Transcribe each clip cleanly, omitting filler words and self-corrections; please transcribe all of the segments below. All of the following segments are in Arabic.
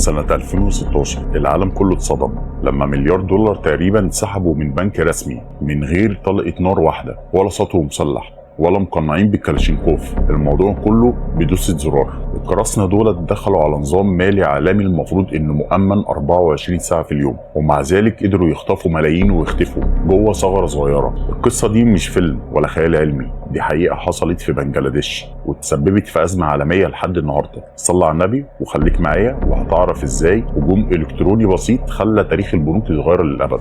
سنة 2016 العالم كله اتصدم لما مليار دولار تقريبا سحبوا من بنك رسمي من غير طلقة نار واحدة ولا سطو مسلح ولا مقنعين بالكلاشينكوف. الموضوع كله بدوسة زرار. القراصنة دول دخلوا على نظام مالي عالمي المفروض انه مؤمن 24 ساعة في اليوم، ومع ذلك قدروا يخطفوا ملايين ويختفوا جوه ثغرة صغيرة. القصة دي مش فيلم ولا خيال علمي، دي حقيقة حصلت في بنجلاديش وتسببت في أزمة عالمية لحد النهاردة. صلى على النبي وخليك معايا وهتعرف ازاي هجوم إلكتروني بسيط خلى تاريخ البنوك يتغير للأبد.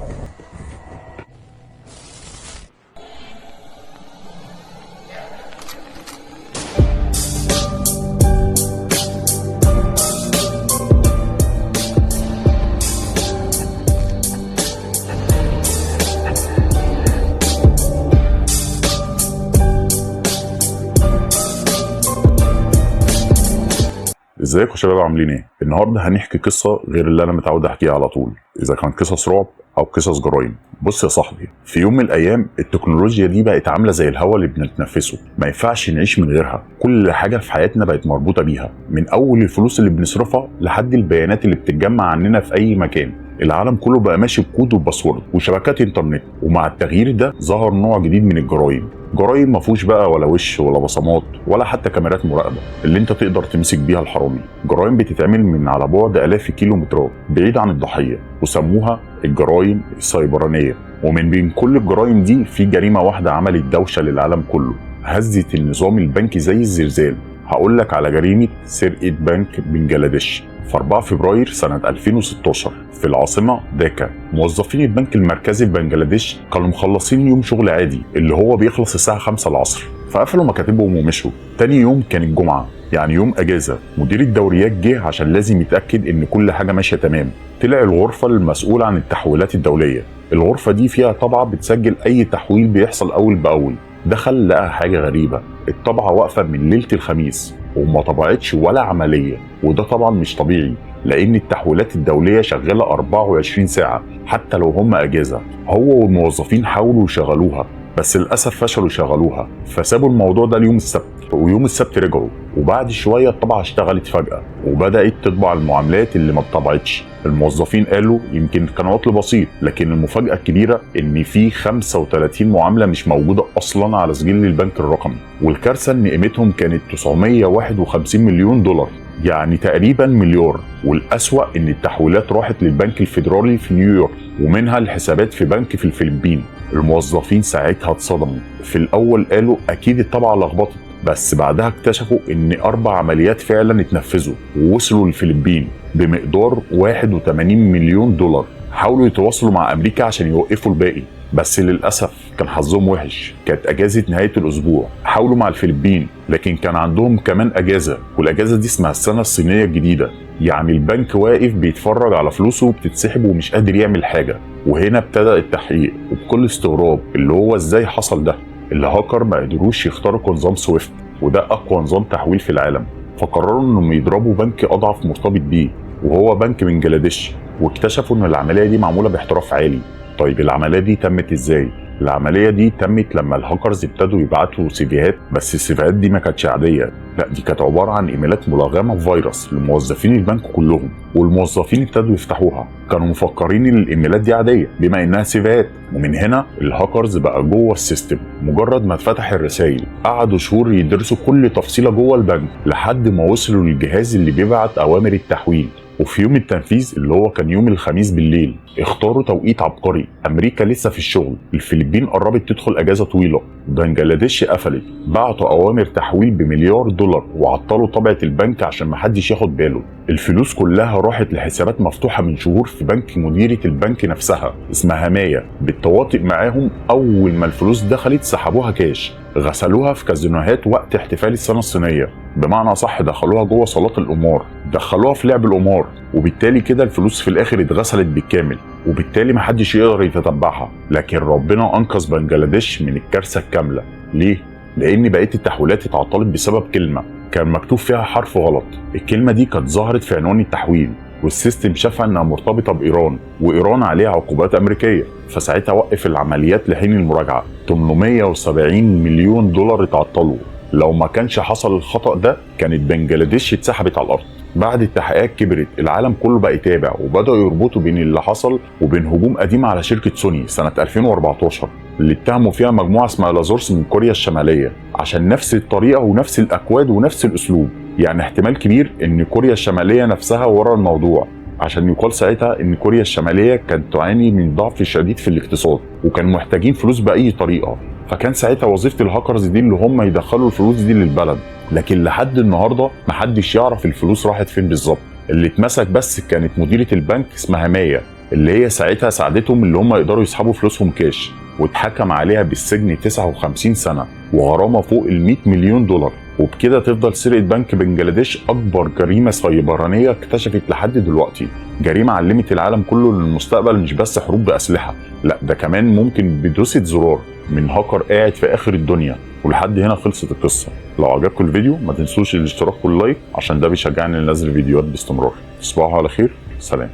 ازيكم يا شباب، عاملين ايه؟ النهارده هنحكي قصه غير اللي انا متعود احكيها على طول، اذا كان قصص رعب او قصص جرايم. بص يا صاحبي، في يوم من الايام التكنولوجيا دي بقت عامله زي الهواء اللي بنتنفسه، ما ينفعش نعيش من غيرها. كل حاجه في حياتنا بقت مربوطه بيها، من اول الفلوس اللي بنصرفها لحد البيانات اللي بتتجمع عننا في اي مكان. العالم كله بقى ماشي بكود وباسورد وشبكات انترنت، ومع التغيير ده ظهر نوع جديد من الجرايم. جرايم ما فيهوش بقى ولا وش ولا بصمات ولا حتى كاميرات مراقبه اللي انت تقدر تمسك بيها الحرامي. جرايم بتتعمل من على بعد الاف الكيلومترات بعيد عن الضحيه، وسموها الجرايم السيبرانيه. ومن بين كل الجرايم دي في جريمه واحده عملت دوشه للعالم كله، هزت النظام البنكي زي الزلزال. هقول لك على جريمه سرقه بنك بنجلاديش في 4 فبراير سنة 2016 في العاصمة داكا. موظفين البنك المركزي في بنجلاديش كانوا مخلصين يوم شغل عادي اللي هو بيخلص الساعة 5 العصر، فقفلوا مكاتبهم ومشوا. تاني يوم كان الجمعة، يعني يوم اجازة. مدير الدوريات جه عشان لازم يتأكد ان كل حاجة ماشية تمام. طلع الغرفة المسؤولة عن التحويلات الدولية. الغرفة دي فيها طبعة بتسجل اي تحويل بيحصل اول باول. دخل لقى حاجة غريبة، الطبعة واقفة من ليلة الخميس وما طبعتش ولا عملية، وده طبعا مش طبيعي لأن التحويلات الدولية شغالة 24 ساعة حتى لو هم أجازة. هو والموظفين حاولوا يشغلوها بس للأسف فشلوا يشغلوها، فسابوا الموضوع ده ليوم السبت، ويوم السبت رجعوا. وبعد شوية الطبعة اشتغلت فجأة وبدأت تطبع المعاملات اللي ما اتطبعتش. الموظفين قالوا يمكن كان عطل بسيط، لكن المفاجأة الكبيرة ان في 35 معاملة مش موجودة اصلا على سجل البنك الرقمي. والكارثة ان قيمتهم كانت 951 مليون دولار، يعني تقريبا مليار. والأسوأ ان التحويلات راحت للبنك الفيدرالي في نيويورك، ومنها الحسابات في بنك في الفلبين. الموظفين ساعتها اتصدموا. في الاول قالوا اكيد الطبعة لخبطت، بس بعدها اكتشفوا ان 4 عمليات فعلا اتنفذوا ووصلوا للفلبين بمقدار 81 مليون دولار. حاولوا يتواصلوا مع امريكا عشان يوقفوا الباقي، بس للاسف كان حظهم وحش، كانت اجازه نهايه الاسبوع. حاولوا مع الفلبين لكن كان عندهم كمان اجازه، والاجازه دي اسمها السنه الصينيه الجديده. يعني البنك واقف بيتفرج على فلوسه بتتسحب ومش قادر يعمل حاجه. وهنا ابتدى التحقيق وبكل استغراب، اللي هو ازاي حصل ده؟ الهاكر ما قدروش يخترقوا نظام سويفت، وده اقوى نظام تحويل في العالم، فقرروا انهم يضربوا بنك اضعف مرتبط بيه وهو بنك بنجلاديش، واكتشفوا ان العمليه دي معموله باحتراف عالي. طيب العمليه دي تمت ازاي؟ العمليه دي تمت لما الهاكرز ابتدوا يبعتوا سيفيهات، بس السيفيهات دي ما كانتش عاديه، لا دي كانت عباره عن ايميلات ملغمه بفيروس لموظفين البنك كلهم. والموظفين ابتدوا يفتحوها، كانوا مفكرين ان الايميلات دي عاديه بما انها سيفيهات. ومن هنا الهاكرز بقى جوه السيستم. مجرد ما اتفتح الرسائل قعدوا شهور يدرسوا كل تفصيله جوه البنك لحد ما وصلوا للجهاز اللي بيبعت اوامر التحويل. وفي يوم التنفيذ اللي هو كان يوم الخميس بالليل اختاروا توقيت عبقري. امريكا لسه في الشغل، الفلبين قربت تدخل اجازه طويله، بنجلاديش قفلت. بعتوا اوامر تحويل بمليار دولار وعطلوا طبعه البنك عشان محدش ياخد باله. الفلوس كلها راحت لحسابات مفتوحه من شهور في بنك مديره البنك نفسها اسمها مايا. بالتواطؤ معاهم اول ما الفلوس دخلت سحبوها كاش، غسلوها في كازينوهات وقت احتفال السنه الصينيه. بمعنى صح دخلوها جوه صالات القمار، دخلوها في لعب القمار، وبالتالي كده الفلوس في الاخر اتغسلت بالكامل، وبالتالي محدش يقدر يتتبعها. لكن ربنا انقذ بنجلاديش من الكارثه الكامله. ليه؟ لان بقيه التحويلات اتعطلت بسبب كلمه كان مكتوب فيها حرف غلط. الكلمه دي كانت ظهرت في عنوان التحويل، والسيستم شافها انها مرتبطه بايران، وايران عليها عقوبات امريكيه، فساعتها وقف العمليات لحين المراجعه. 870 مليون دولار اتعطلوا. لو ما كانش حصل الخطأ ده كانت بنجلاديش اتسحبت على الأرض. بعد التحقيقات كبرت، العالم كله بقى يتابع وبدأوا يربطوا بين اللي حصل وبين هجوم قديم على شركة سوني سنة 2014 اللي اتهموا فيها مجموعة اسمها لازورس من كوريا الشمالية عشان نفس الطريقة ونفس الأكواد ونفس الأسلوب. يعني احتمال كبير إن كوريا الشمالية نفسها ورا الموضوع، عشان يقال ساعتها إن كوريا الشمالية كانت تعاني من ضعف شديد في الاقتصاد وكانوا محتاجين فلوس بأي طريقة، فكان ساعتها وظيفة الهاكرز دي اللي هم يدخلوا الفلوس دي للبلد. لكن لحد النهارده محدش يعرف الفلوس راحت فين بالظبط. اللي اتمسك بس كانت مديرة البنك اسمها مايا، اللي هي ساعتها ساعدتهم اللي هم يقدروا يسحبوا فلوسهم كاش، واتحكم عليها بالسجن 59 سنة وغرامة فوق ال$100 مليون. وبكده تفضل سرقة بنك بنجلاديش أكبر جريمة سيبرانية اكتشفت لحد دلوقتي. جريمة علمت العالم كله إن المستقبل مش بس حروب بأسلحة، لا ده كمان ممكن بدوسة زرار من هاكر قاعد في آخر الدنيا. ولحد هنا خلصت القصة. لو عجبكم الفيديو ما تنسوش الاشتراك واللايك عشان ده بيشجعني انزل فيديوهات باستمرار. تصبحوا على خير، سلام.